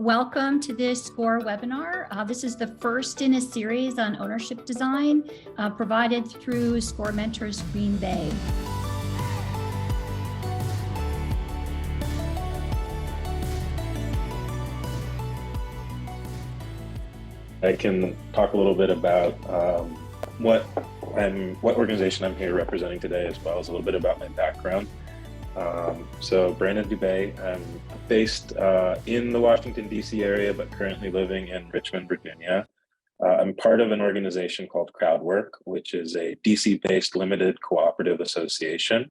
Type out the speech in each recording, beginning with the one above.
Welcome to this SCORE webinar. This is the first in a series on ownership design provided through SCORE Mentors Green Bay. I can talk a little bit about what organization I'm here representing today, as well as a little bit about my background. So Brandon Dubé, I'm based in the Washington, D.C. area, but currently living in Richmond, Virginia. I'm part of an organization called Crowdwork, which is a DC-based limited cooperative association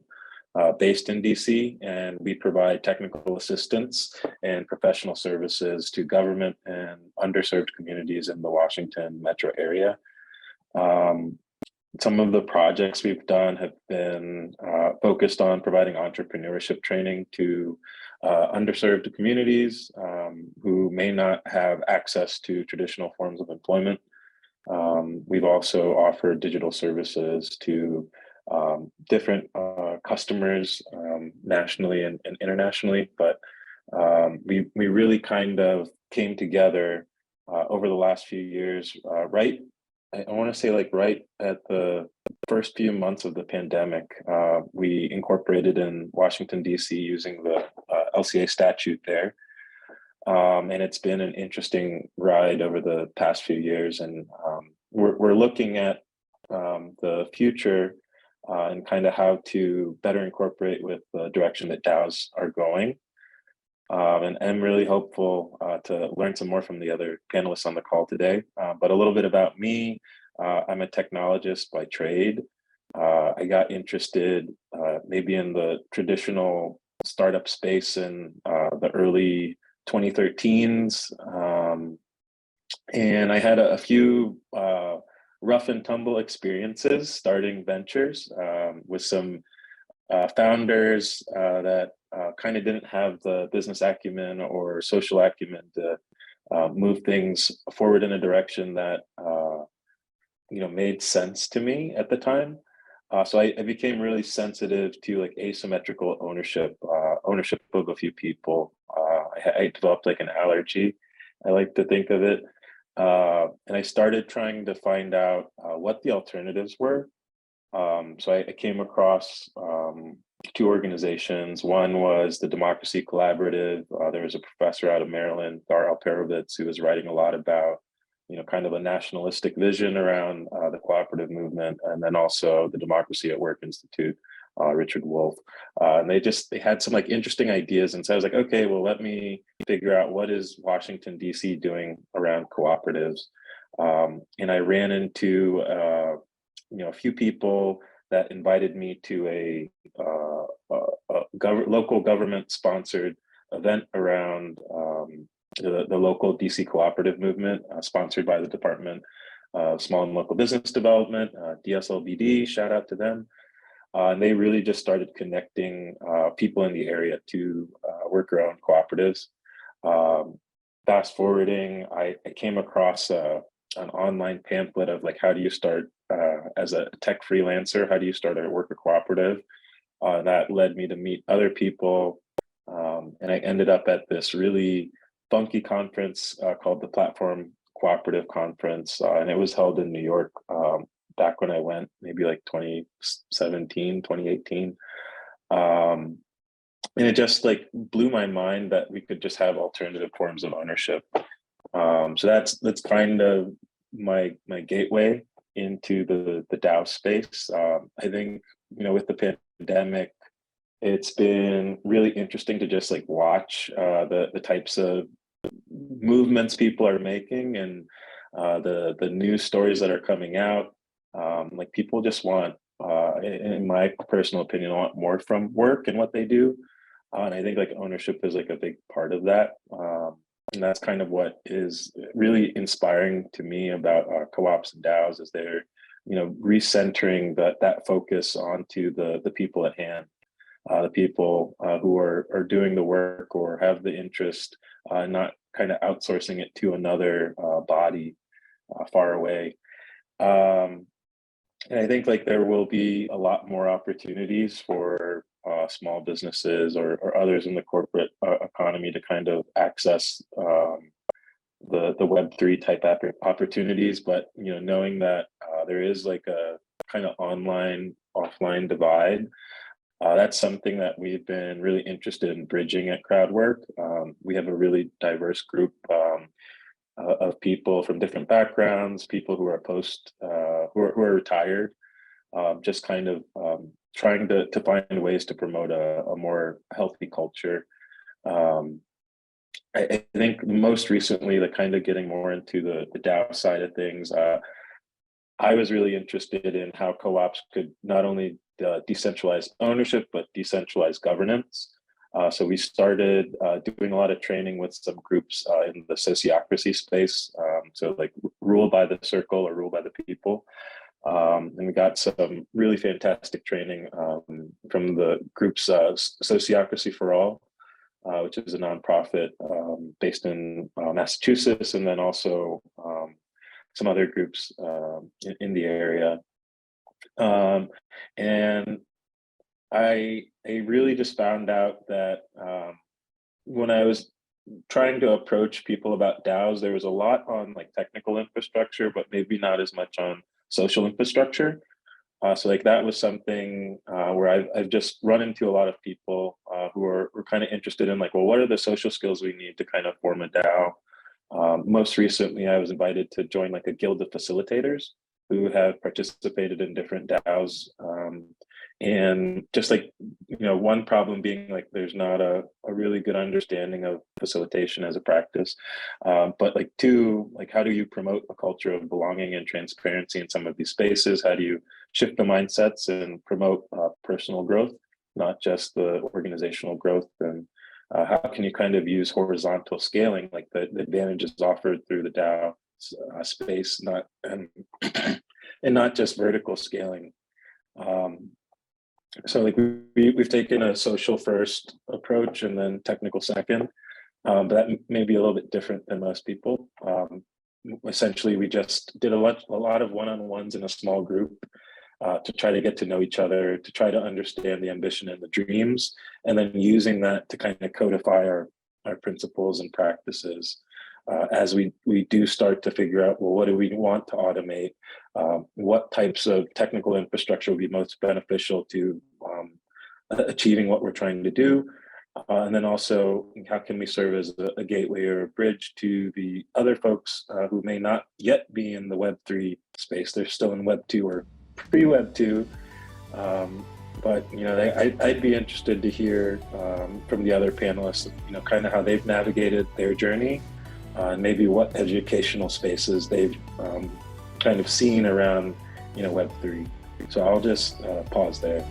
based in DC, and we provide technical assistance and professional services to government and underserved communities in the Washington metro area. Some of the projects we've done have been focused on providing entrepreneurship training to underserved communities who may not have access to traditional forms of employment. We've also offered digital services to different customers nationally and internationally, but we really kind of came together over the last few years, I want to say right at the first few months of the pandemic. We incorporated in Washington, D.C. using the LCA statute there. And it's been an interesting ride over the past few years. And we're looking at the future and kind of how to better incorporate with the direction that DAOs are going. And I'm really hopeful to learn some more from the other panelists on the call today. But a little bit about me. I'm a technologist by trade. I got interested maybe in the traditional startup space in the early 2013s. And I had a few rough and tumble experiences starting ventures with some founders that kind of didn't have the business acumen or social acumen to move things forward in a direction that made sense to me at the time. So I became really sensitive to asymmetrical ownership of a few people. I developed an allergy, I like to think of it. And I started trying to find out what the alternatives were. So I came across two organizations. One was the Democracy Collaborative. There was a professor out of Maryland, Dar Alperovitz, who was writing a lot about, kind of a nationalistic vision around the cooperative movement, and then also the Democracy at Work Institute, Richard Wolff. And they had some interesting ideas. And so I was like, okay, well, let me figure out what is Washington, D.C. doing around cooperatives. And I ran into a few people that invited me to a local government sponsored event around the local DC cooperative movement, sponsored by the Department of Small and Local Business Development, DSLBD, shout out to them. And they really just started connecting people in the area to worker-owned cooperatives. Fast forwarding, I came across an online pamphlet of how do you start as a tech freelancer, how do you start a worker cooperative? That led me to meet other people. And I ended up at this really funky conference called the Platform Cooperative Conference. And it was held in New York back when I went, maybe 2017, 2018. And it just blew my mind that we could just have alternative forms of ownership. So that's kind of my gateway into the DAO space. I think, with the pandemic, it's been really interesting to just watch the types of movements people are making and the news stories that are coming out. People just want, in my personal opinion, want more from work and what they do. And I think ownership is a big part of that. And that's kind of what is really inspiring to me about co-ops and DAOs, is they're, recentering that focus onto the people at hand, the people who are doing the work or have the interest, not kind of outsourcing it to another body far away. And I think there will be a lot more opportunities for small businesses or others in the corporate economy to kind of access the Web3 type opportunities, but knowing that there is like a kind of online offline divide. That's something that we've been really interested in bridging at Crowdwork. We have a really diverse group of people from different backgrounds, people who are who are retired, just kind of trying to find ways to promote a more healthy culture. I think most recently, the kind of getting more into the DAO side of things, I was really interested in how co-ops could not only decentralize ownership, but decentralize governance. So we started doing a lot of training with some groups in the sociocracy space. So like rule by the circle or rule by the people. And we got some really fantastic training from the groups Sociocracy for All, which is a nonprofit based in Massachusetts, and then also some other groups in the area. And I really just found out that when I was trying to approach people about DAOs, there was a lot on like technical infrastructure, but maybe not as much on social infrastructure. So like that was something where I've just run into a lot of people who are kind of interested in like, well, what are the social skills we need to kind of form a DAO? Most recently, I was invited to join like a guild of facilitators who have participated in different DAOs. And just like, one problem being like, there's not a really good understanding of facilitation as a practice. But like two, like how do you promote a culture of belonging and transparency in some of these spaces? How do you shift the mindsets and promote personal growth, not just the organizational growth? And how can you kind of use horizontal scaling, like the advantages offered through the DAO space, and not just vertical scaling? So like we've taken a social first approach and then technical second, but that may be a little bit different than most people. Essentially, we just did a lot of one-on-ones in a small group to try to get to know each other, to try to understand the ambition and the dreams, and then using that to kind of codify our principles and practices. As we do start to figure out, well, what do we want to automate? What types of technical infrastructure will be most beneficial to achieving what we're trying to do? And then also, how can we serve as a gateway or a bridge to the other folks who may not yet be in the Web3 space? They're still in Web2 or pre-Web2. But I'd be interested to hear from the other panelists, kind of how they've navigated their journey, and maybe what educational spaces they've kind of seen around, Web3. So I'll just pause there.